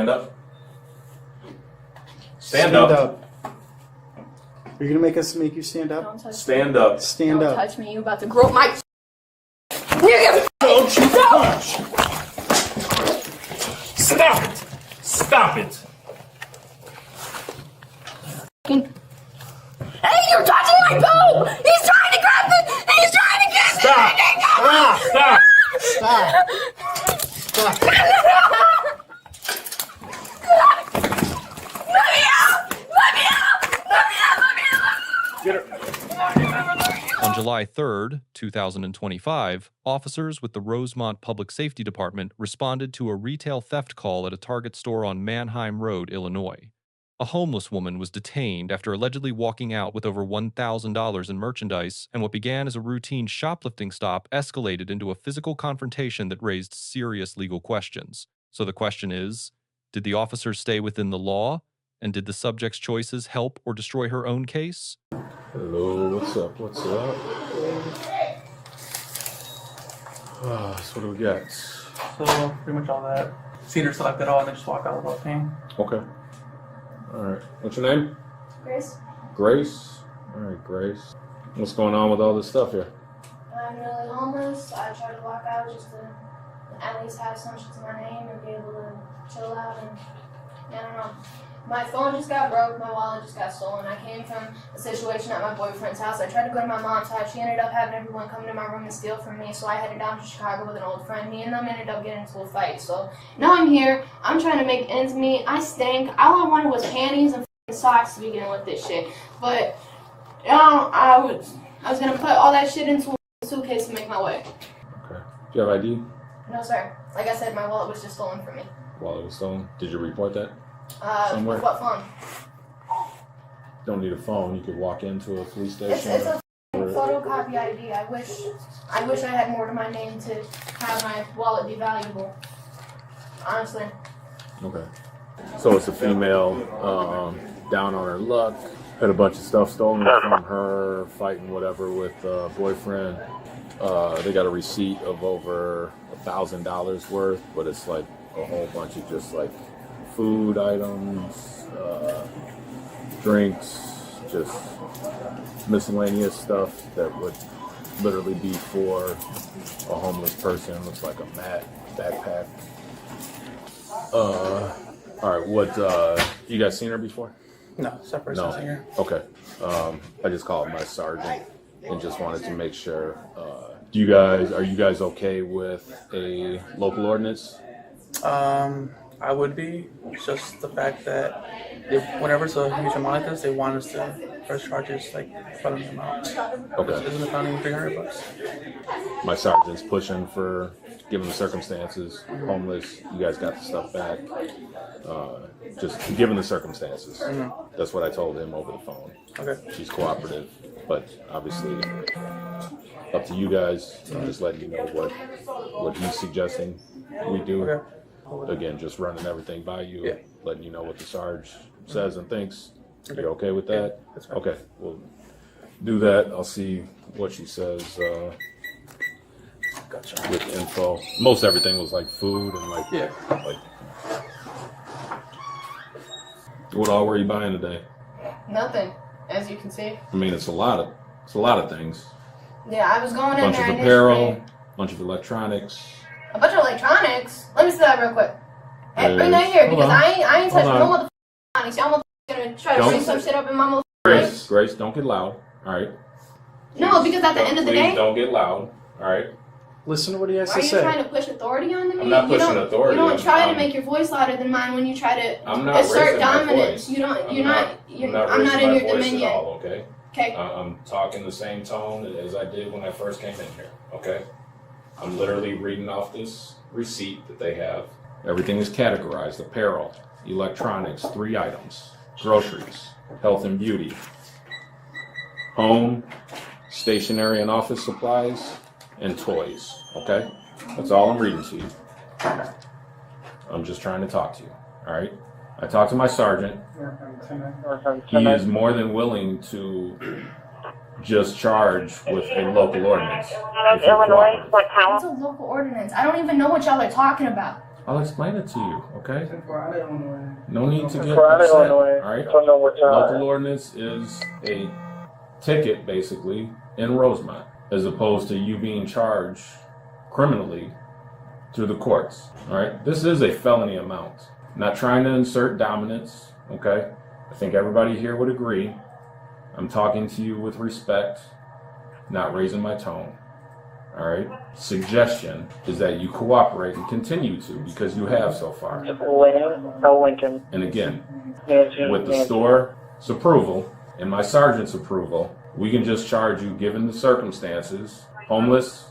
Stand up. Stand up. You're gonna make you stand up? Don't touch Stand up. Stand Don't up. touch me. You about to grow my nigga. Don't you touch! Stop it! Stop it! Hey, you're touching my boob! He's trying to grab it! He's trying to get Stop! it! Stop! Stop. Stop. Let me out! Let me out! Let me out! Let me out! Get her. On July 3rd, 2025, officers with the Rosemont Public Safety Department responded to a retail theft call at a Target store on Manheim Road, Illinois. A homeless woman was detained after allegedly walking out with over $1,000 in merchandise, and what began as a routine shoplifting stop escalated into a physical confrontation that raised serious legal questions. So the question is, did the officers stay within the law? And did the subject's choices help or destroy her own case? Hello, what's up? What's up? So what do we got? So pretty much all that. Seen her select it all and then just walk out without paying. Okay. Alright. What's your name? Grace, Grace? Alright, Grace. What's going on with all this stuff here? I'm really homeless. I try to walk out just to at least have some shit to my name and be able to chill out and I don't know. My phone just got broke, my wallet just got stolen. I came from a situation at my boyfriend's house. I tried to go to my mom's house. She ended up having everyone come to my room and steal from me, so I headed down to Chicago with an old friend. Me and them ended up getting into a fight. So now I'm here. I'm trying to make ends meet. I stink. All I wanted was panties and socks to begin with this shit. But I was gonna put all that shit into a suitcase to make my way. Okay. Do you have ID? No sir. Like I said, my wallet was just stolen from me. Wallet was stolen. Did you report that? Somewhere? What phone? Don't need a phone. You could walk into a police It's station. a photocopy ID. I wish I had more to my name to have my wallet be valuable. Honestly. Okay. So it's a female, down on her luck, had a bunch of stuff stolen from her, fighting whatever with a boyfriend. They got a receipt of over $1,000 worth, but it's like a whole bunch of just like food items, drinks, just miscellaneous stuff that would literally be for a homeless person. Looks like a mat, backpack. All right, what, you guys seen her before? No, separate No. here. Okay. I just called my sergeant and just wanted to make sure. Are you guys okay with a local ordinance? I would be. It's just the fact that whenever it's a huge amount like this, they want us to first charge us like felony amount. Okay. Isn't the felony $300? My sergeant's pushing for, given the circumstances, homeless, you guys got the stuff back. Just given the circumstances. Mm-hmm. That's what I told him over the phone. Okay. She's cooperative, but obviously up to you guys. I'm just letting you know what he's suggesting we do. Okay. Again, just running everything by you, Yeah. letting you know what the Sarge says and thinks. You're okay with that? Yeah, that's fine. Okay, we'll do that. I'll see what she says Gotcha. with info. Most everything was like food and like, Yeah. like. What all were you buying today? Nothing, as you can see. I mean, it's a lot of things. Yeah, I was going in Bunch there of initially. apparel, bunch of electronics. A bunch of electronics. Let me see that real quick. Hey, bring that here because I ain't touching no motherfucking electronics. Y'all motherfuckers gonna try to bring some shit up in my motherfucking Grace, don't get loud. All right. No, because at the end of the Please day, don't get loud. All right. Listen to what he has are to you say. trying to push authority onto me? I'm not pushing authority. You don't try to make your voice louder than mine when you try to I'm not assert raising my dominance. voice. You don't. I'm You're not not. I'm not in raising your my voice dominion. at all, okay? Okay. I'm talking the same tone as I did when I first came in here, okay? I'm literally reading off this receipt that they have. Everything is categorized: apparel, electronics, 3 items, groceries, health and beauty, home, stationery and office supplies, and toys, okay? That's all I'm reading to you. I'm just trying to talk to you, all right? I talked to my sergeant. He is more than willing to just charge with a local ordinance. If you're cooperative. It's a local ordinance. I don't even know what y'all are talking about. I'll explain it to you, okay? Florida, Illinois. No need to get Florida, upset, Illinois. all right? Don't know what Local ordinance is a ticket, basically, in Rosemont, as opposed to you being charged criminally through the courts, all right? This is a felony amount. I'm not trying to insert dominance, okay? I think everybody here would agree. I'm talking to you with respect, not raising my tone, all right? Suggestion is that you cooperate and continue to, because you have so far. Lincoln. And again, Nancy, with the Nancy. store's approval and my sergeant's approval, we can just charge you, given the circumstances, homeless,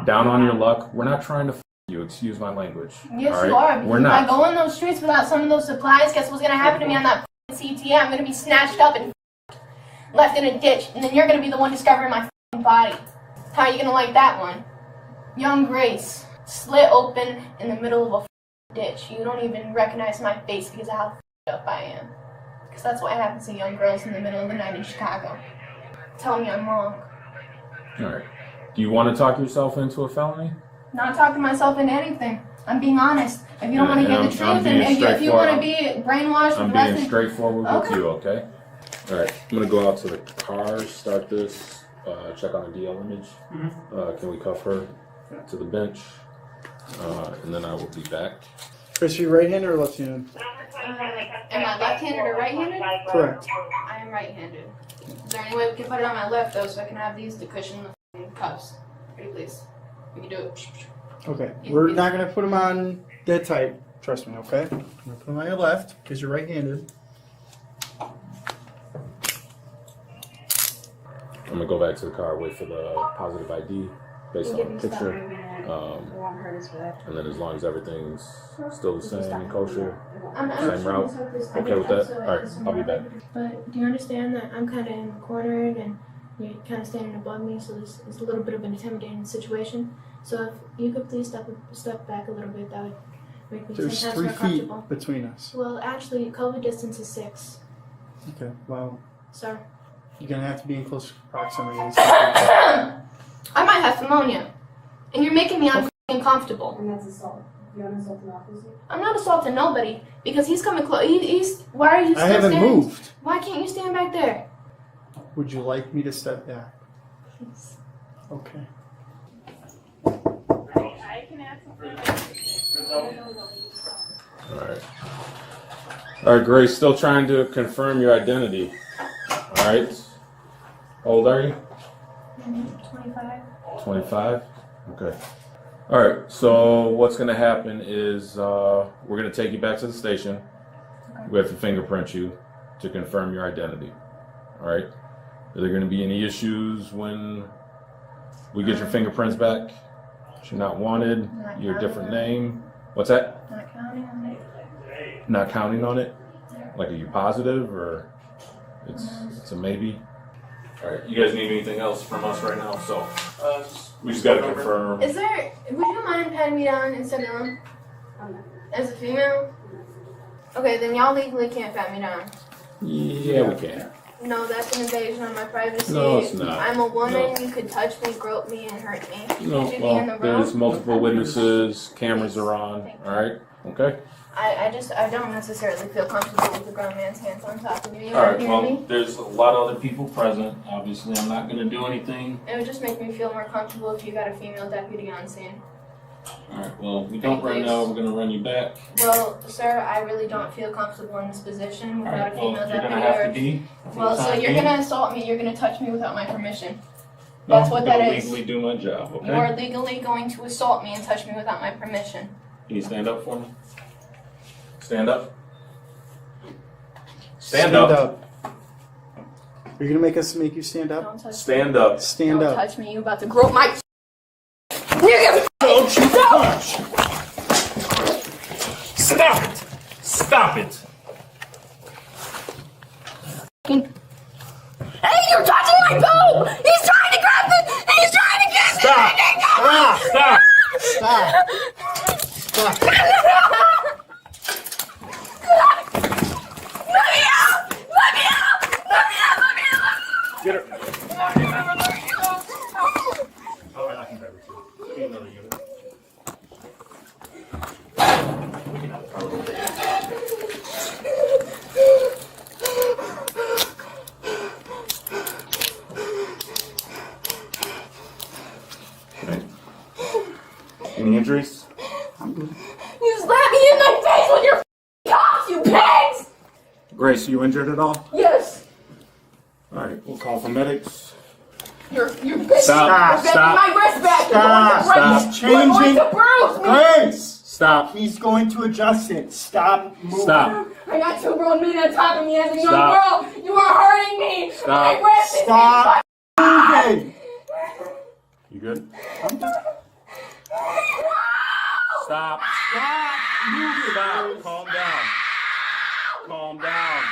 down on your luck. We're not trying to you, excuse my language. Yes, all right? you are. Because We're if I not. go in those streets without some of those supplies, guess what's gonna happen to me on that CTA? I'm gonna be snatched up and left in a ditch, and then you're gonna be the one discovering my body. How are you gonna like that one? Young Grace, slit open in the middle of a ditch. You don't even recognize my face because of how up I am. Because that's what happens to young girls in the middle of the night in Chicago. Tell me I'm wrong. All right. Do you want to talk yourself into a felony? Not talking myself into anything. I'm being honest. If you don't want to hear the truth, I'm being and if you want to straightforward. be brainwashed I'm with the rest being of straightforward with Okay. you, okay? All right. I'm going to go out to the car, start this, check on the DL image. Can we cuff her to the bench? And then I will be back. Chris, you right-handed or left-handed? Am I left-handed or right-handed? Correct. I am right-handed. Is there any way we can put it on my left, though, so I can have these to cushion the cuffs? Pretty please. We can do it. Okay. We're not going to put them on dead tight. Trust me, okay? I'm going to put them on your left because you're right-handed. I'm going to go back to the car, wait for the positive ID based on the picture. And then as long as everything's still the same and kosher, same route. Okay with that? All right, I'll be back. But do you understand that I'm kind of in the corner and you're kind of standing above me, so this is a little bit of an intimidating situation. So if you could please step back a little bit, that would make me There's 10 times 3 more feet comfortable. between us. Well, actually, COVID distance is 6. Okay. Well, Sir. you're going to have to be in close proximity. I might have pneumonia, and you're making me uncomfortable. And that's assault. You want to assault an officer? I'm not assaulting nobody because he's coming close. He's. Why are you still I haven't standing? moved. Why can't you stand back there? Would you like me to step back? Okay. I can add something. All right, Grace, still trying to confirm your identity. All right. How old are you? 25. 25? Okay. All right, so what's going to happen is we're going to take you back to the station. We have to fingerprint you to confirm your identity. All right? Are there going to be any issues when we get your fingerprints back? You're not wanted, you're a different name. What's that? Not counting on it. Not counting on it? Like, are you positive or it's a maybe? All right, you guys need anything else from us right now? So we just got to confirm. Is there? Would you mind patting me down and sitting down? As a female? Okay, then y'all legally can't pat me down. Yeah, we can. No, that's an invasion of my privacy. No, it's not. I'm a woman. No. You could touch me, grope me, and hurt me. No, Should be in the well, there's room. multiple witnesses, cameras are on, all right? Okay? I don't necessarily feel comfortable with a grown man's hands on top of me. You All right, hear well, me? there's a lot of other people present. Obviously, I'm not going to do anything. It would just make me feel more comfortable if you got a female deputy on scene. All right, well, we don't right now. We're going to run you back. Well, sir, I really don't feel comfortable in this position All without right, a well, female you're going deputy. to have to be. Well, so you're going gonna assault me. You're gonna touch me without my permission. No, That's what that I'm is. legally do my job, okay? You are legally going to assault me and touch me without my permission. Can you stand up for me? Stand up. Stand up. Are you going to make you stand up? Don't touch Stand up. Stand Don't up. touch me. You about to grope my nigga. Don't you touch! Stop it! Stop it! Hey, you're touching my boob! He's trying to grab it! He's trying to get Stop! Stop! Stop! Stop! Stop! Let me out! Let me out! Let me out! Let me out! Get her. Let me out! Let me out! Oh, I can grab her too. Give me another unit. Any injuries? You slapped me in my face with your cops, you pigs! Grace, you injured at all? Yes. All right, we'll call for medics. You're bitch. Stop. You're Stop. getting my wrist back. Stop. You're going to bruise me. Grace! Stop. He's going to adjust it. Stop moving. Stop. I got two grown men on top of me as a young Stop. girl. You are hurting me. Stop. My wrist is Stop moving. You good? Stop Stop. moving. Stop. Calm down. Calm down.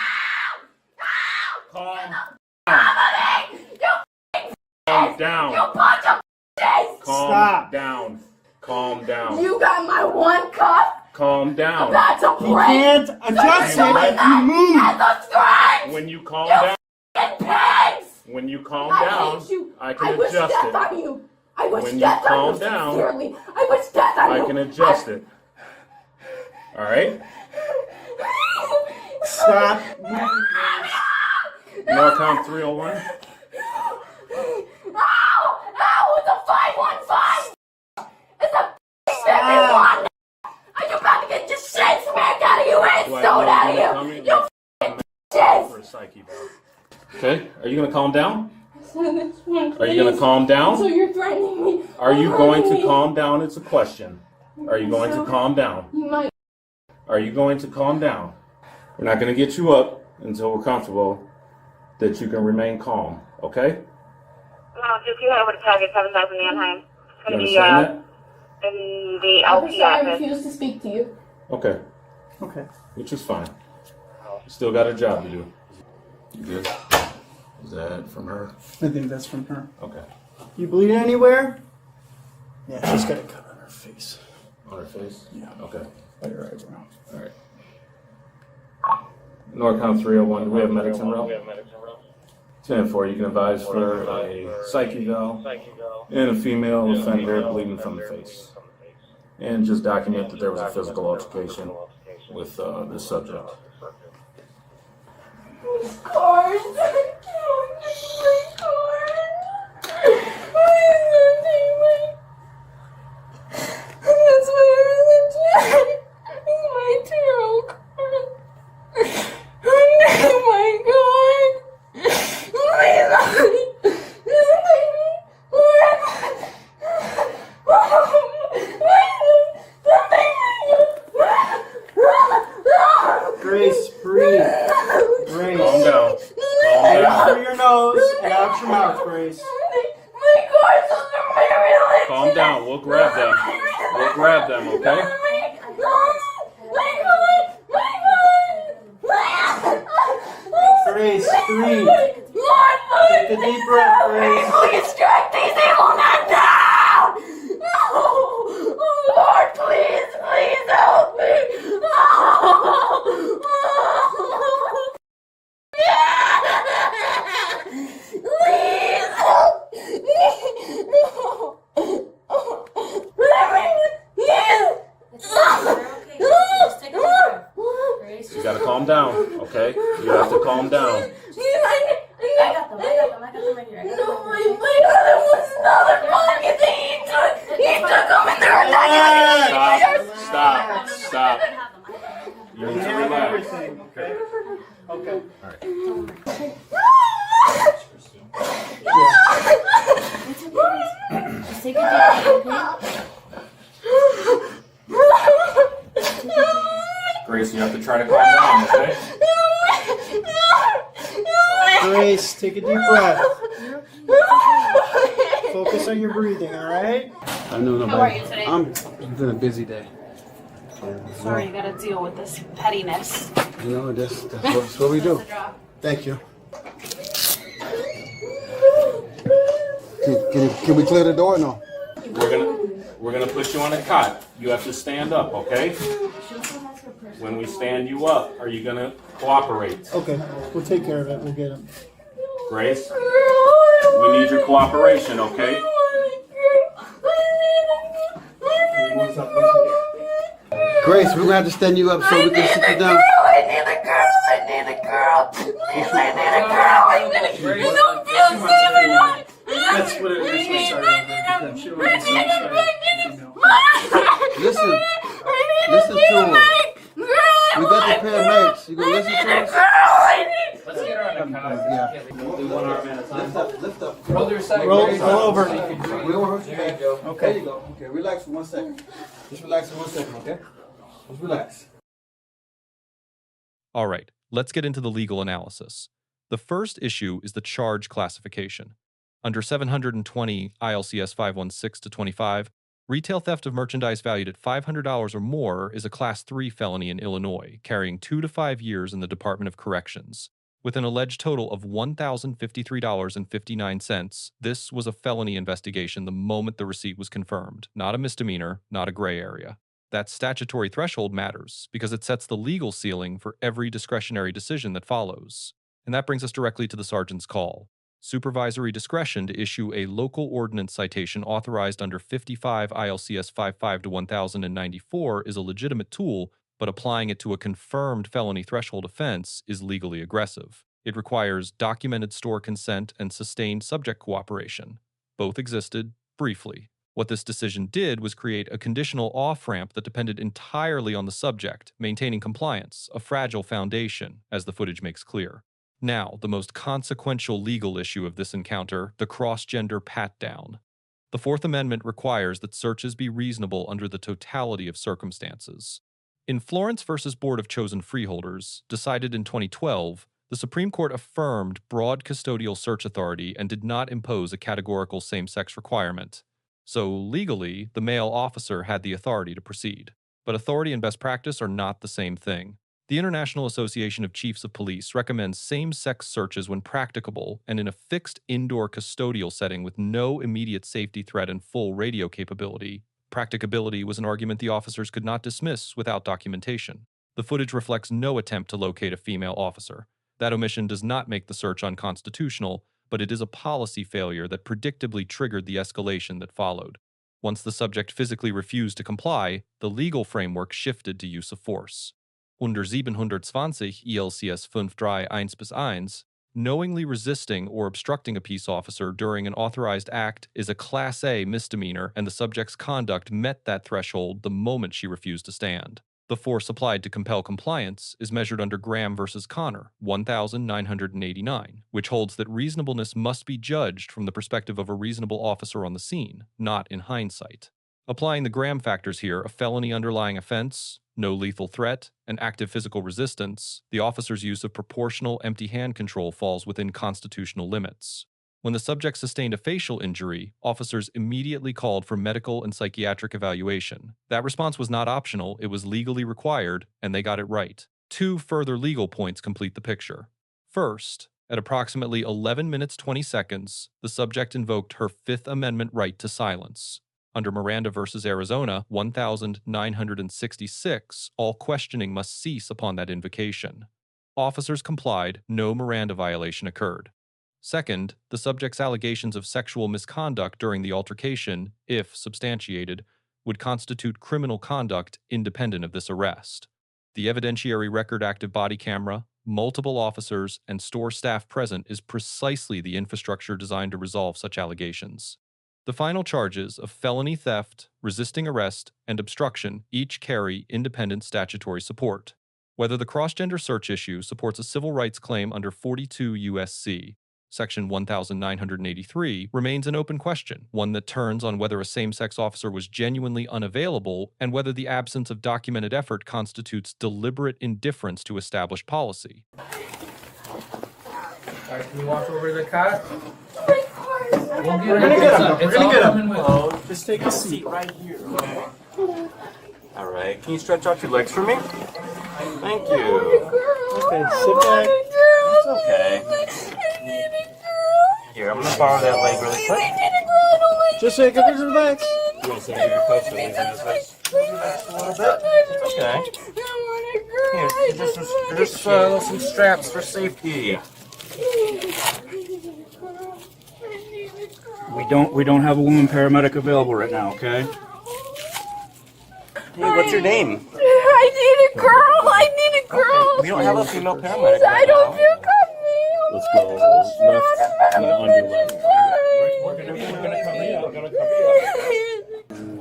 Calm down. You bunch of bitches. Calm Stop. down. Calm down. You got my one cuff. Calm down. About to He break. can't adjust it if you move. At the strength. When you calm down, Pigs. when you calm I down, hate you. I I can wish adjust death it. on you. I wish When you death calm on you. down, Sincerely. I wish death on you. I can adjust it. All right? Stop moving. Norcom 301. Ow! It's a 515! It's a 71! Are you about to get your shit smacked out of you and Do I sewed know out you're of coming? you? You bitches! For a psyche ball. Okay, are you gonna calm down? Are you gonna calm So down? you're threatening me. Are you going to Threatening me. calm down? It's a question. Are you going to calm down? You might. Are you going to calm down? We're not gonna get you up until we're comfortable that you can remain calm, okay? No, just you head over to target 7000 Anaheim. It's You going to be understand in the Officer, I ILCS. refuse to speak to you. that? Okay, Okay. which is fine. You still got a job to do. You good? Is that from her? I think that's from her. Okay. You bleeding anywhere? Yeah, she's got a cut on her face. On her face? Yeah. Okay. By her eyebrow. All right. Norcom 301, do we have medics en route? 10-4, you can advise for a psyche eval and a female offender bleeding from the face. And just document that there was a physical altercation with this subject. Cars. That's my 2-year-old car. Oh my god. Grace, breathe. Grace. Calm down. Calm Breathe down. through your nose and out your mouth, Grace. My car's under my religion. Calm down. We'll grab them. We'll grab them, okay? Grace, breathe. Lord, Take a deep breath, Grace. please strike these evil men down! Oh, Lord, please help me! Please help You gotta calm down, okay? You have to calm down. I got them right here. No, my brother was another pocket thing. He took them and they're not Stop. Stop. You need to have relax. everything, okay? Okay. Just take a deep breath, Grace, you have to try to calm down, okay? Grace, take a deep breath. Focus on your breathing, all right? I know nobody. How are you today? It's been a busy day. Sorry, you gotta deal with this pettiness. You know, that's what we do. Thank you. Can we clear the door? No. We're gonna put you on a cot. You have to stand up, okay? When we stand you up, are you gonna cooperate? Okay, we'll take care of it. We'll get him. Grace, we need your cooperation, okay? Grace, we're gonna have to stand you up so we can sit you down. I need a girl. Please, I need a girl. You don't feel safe enough. That's what it is. Sorry. She don't want to see you. Listen to him. We got the paramedics. You gonna listen to us? Let's get her on the couch. Yeah. We'll do one arm at a time. Lift up. Roll your side. Roll over. We don't hurt you. There you go. Okay. There you go. Okay, relax for 1 second. Just relax for 1 second, okay? Just relax. All right, let's get into the legal analysis. The first issue is the charge classification. Under 720 ILCS 516-25, retail theft of merchandise valued at $500 or more is a Class 3 felony in Illinois, carrying 2 to 5 years in the Department of Corrections. With an alleged total of $1,053.59, this was a felony investigation the moment the receipt was confirmed, not a misdemeanor, not a gray area. That statutory threshold matters because it sets the legal ceiling for every discretionary decision that follows. And that brings us directly to the sergeant's call. Supervisory discretion to issue a local ordinance citation authorized under 55 ILCS 55-1094 is a legitimate tool, but applying it to a confirmed felony threshold offense is legally aggressive. It requires documented store consent and sustained subject cooperation. Both existed briefly. What this decision did was create a conditional off-ramp that depended entirely on the subject, maintaining compliance, a fragile foundation, as the footage makes clear. Now, the most consequential legal issue of this encounter, the cross-gender pat-down. The Fourth Amendment requires that searches be reasonable under the totality of circumstances. In Florence v. Board of Chosen Freeholders, decided in 2012, the Supreme Court affirmed broad custodial search authority and did not impose a categorical same-sex requirement. So, legally, the male officer had the authority to proceed. But authority and best practice are not the same thing. The International Association of Chiefs of Police recommends same-sex searches when practicable and in a fixed indoor custodial setting with no immediate safety threat and full radio capability. Practicability was an argument the officers could not dismiss without documentation. The footage reflects no attempt to locate a female officer. That omission does not make the search unconstitutional, but it is a policy failure that predictably triggered the escalation that followed. Once the subject physically refused to comply, the legal framework shifted to use of force. Under 720 ILCS 5.3.1-1, knowingly resisting or obstructing a peace officer during an authorized act is a Class A misdemeanor, and the subject's conduct met that threshold the moment she refused to stand. The force applied to compel compliance is measured under Graham v. Connor, 1989, which holds that reasonableness must be judged from the perspective of a reasonable officer on the scene, not in hindsight. Applying the Graham factors here, a felony underlying offense, no lethal threat, and active physical resistance, the officer's use of proportional empty hand control falls within constitutional limits. When the subject sustained a facial injury, officers immediately called for medical and psychiatric evaluation. That response was not optional, it was legally required, and they got it right. 2 further legal points complete the picture. First, at approximately 11 minutes 20 seconds, the subject invoked her Fifth Amendment right to silence. Under Miranda v. Arizona, 1966, all questioning must cease upon that invocation. Officers complied, no Miranda violation occurred. Second, the subject's allegations of sexual misconduct during the altercation, if substantiated, would constitute criminal conduct independent of this arrest. The evidentiary record active body camera, multiple officers, and store staff present is precisely the infrastructure designed to resolve such allegations. The final charges of felony theft, resisting arrest, and obstruction each carry independent statutory support. Whether the cross-gender search issue supports a civil rights claim under 42 U.S.C. Section 1983 remains an open question, one that turns on whether a same-sex officer was genuinely unavailable and whether the absence of documented effort constitutes deliberate indifference to established policy. Alright, can you walk over to the cot? We're gonna get him. Just take a seat right here. Alright, can you stretch out your legs for me? Thank you. Okay, sit back. It's okay. Here, I'm gonna borrow that leg really quick. Just so you can relax. You want to sit here close to these in this way? Relax a little bit. It's okay. Here, there's some straps for safety. We don't have a woman paramedic available right now, okay? Hey, what's your name? I need a girl. I need a girl. Okay. We don't have a female paramedic. I don't feel comfortable. Let's go left and under left. We're gonna cover you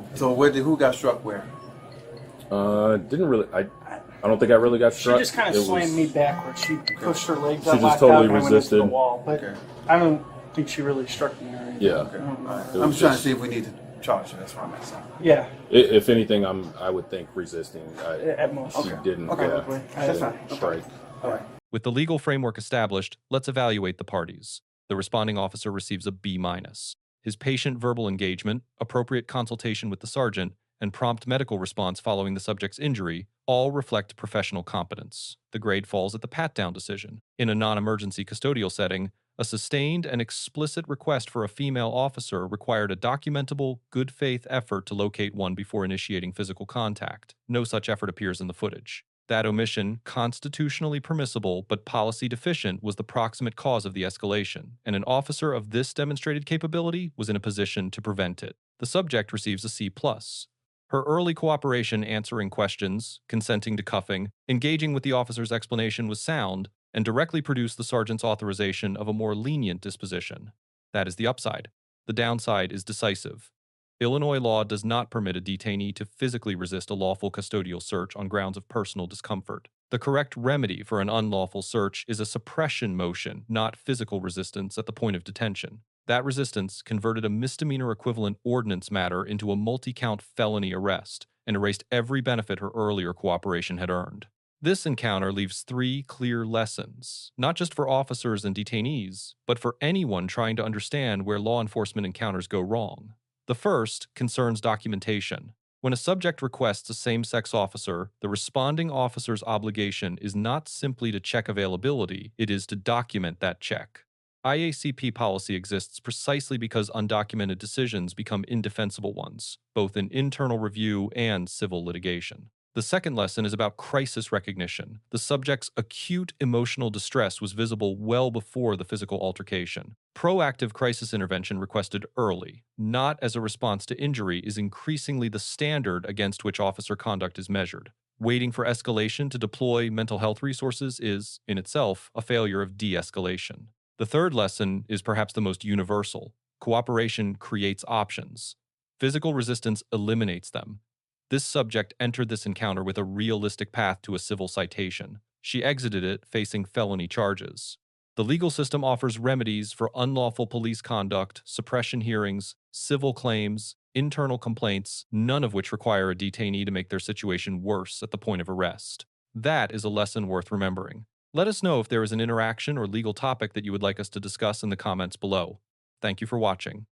up. So who got struck where? Didn't really. I don't think I really got She struck. just kind of It slammed was- me backwards. She pushed her legs She up, just locked totally out, and I went into the resisted. wall. But I don't think she really struck me or anything. Yeah. Okay. It I'm was trying to just- see if we need to charge you. That's where I'm at. So. Yeah, If anything, I would think resisting. at most. She didn't. Okay. Yeah, Probably. she That's didn't fine. strike. All right. With the legal framework established, let's evaluate the parties. The responding officer receives a B-. His patient verbal engagement, appropriate consultation with the sergeant, and prompt medical response following the subject's injury all reflect professional competence. The grade falls at the pat-down decision. In a non-emergency custodial setting, a sustained and explicit request for a female officer required a documentable, good-faith effort to locate one before initiating physical contact. No such effort appears in the footage. That omission, constitutionally permissible but policy deficient, was the proximate cause of the escalation, and an officer of this demonstrated capability was in a position to prevent it. The subject receives a C+. Her early cooperation answering questions, consenting to cuffing, engaging with the officer's explanation was sound, and directly produced the sergeant's authorization of a more lenient disposition. That is the upside. The downside is decisive. Illinois law does not permit a detainee to physically resist a lawful custodial search on grounds of personal discomfort. The correct remedy for an unlawful search is a suppression motion, not physical resistance at the point of detention. That resistance converted a misdemeanor equivalent ordinance matter into a multi-count felony arrest and erased every benefit her earlier cooperation had earned. This encounter leaves 3 clear lessons, not just for officers and detainees, but for anyone trying to understand where law enforcement encounters go wrong. The first concerns documentation. When a subject requests a same-sex officer, the responding officer's obligation is not simply to check availability, it is to document that check. IACP policy exists precisely because undocumented decisions become indefensible ones, both in internal review and civil litigation. The second lesson is about crisis recognition. The subject's acute emotional distress was visible well before the physical altercation. Proactive crisis intervention requested early, not as a response to injury, is increasingly the standard against which officer conduct is measured. Waiting for escalation to deploy mental health resources is, in itself, a failure of de-escalation. The third lesson is perhaps the most universal. Cooperation creates options. Physical resistance eliminates them. This subject entered this encounter with a realistic path to a civil citation. She exited it facing felony charges. The legal system offers remedies for unlawful police conduct, suppression hearings, civil claims, internal complaints, none of which require a detainee to make their situation worse at the point of arrest. That is a lesson worth remembering. Let us know if there is an interaction or legal topic that you would like us to discuss in the comments below. Thank you for watching.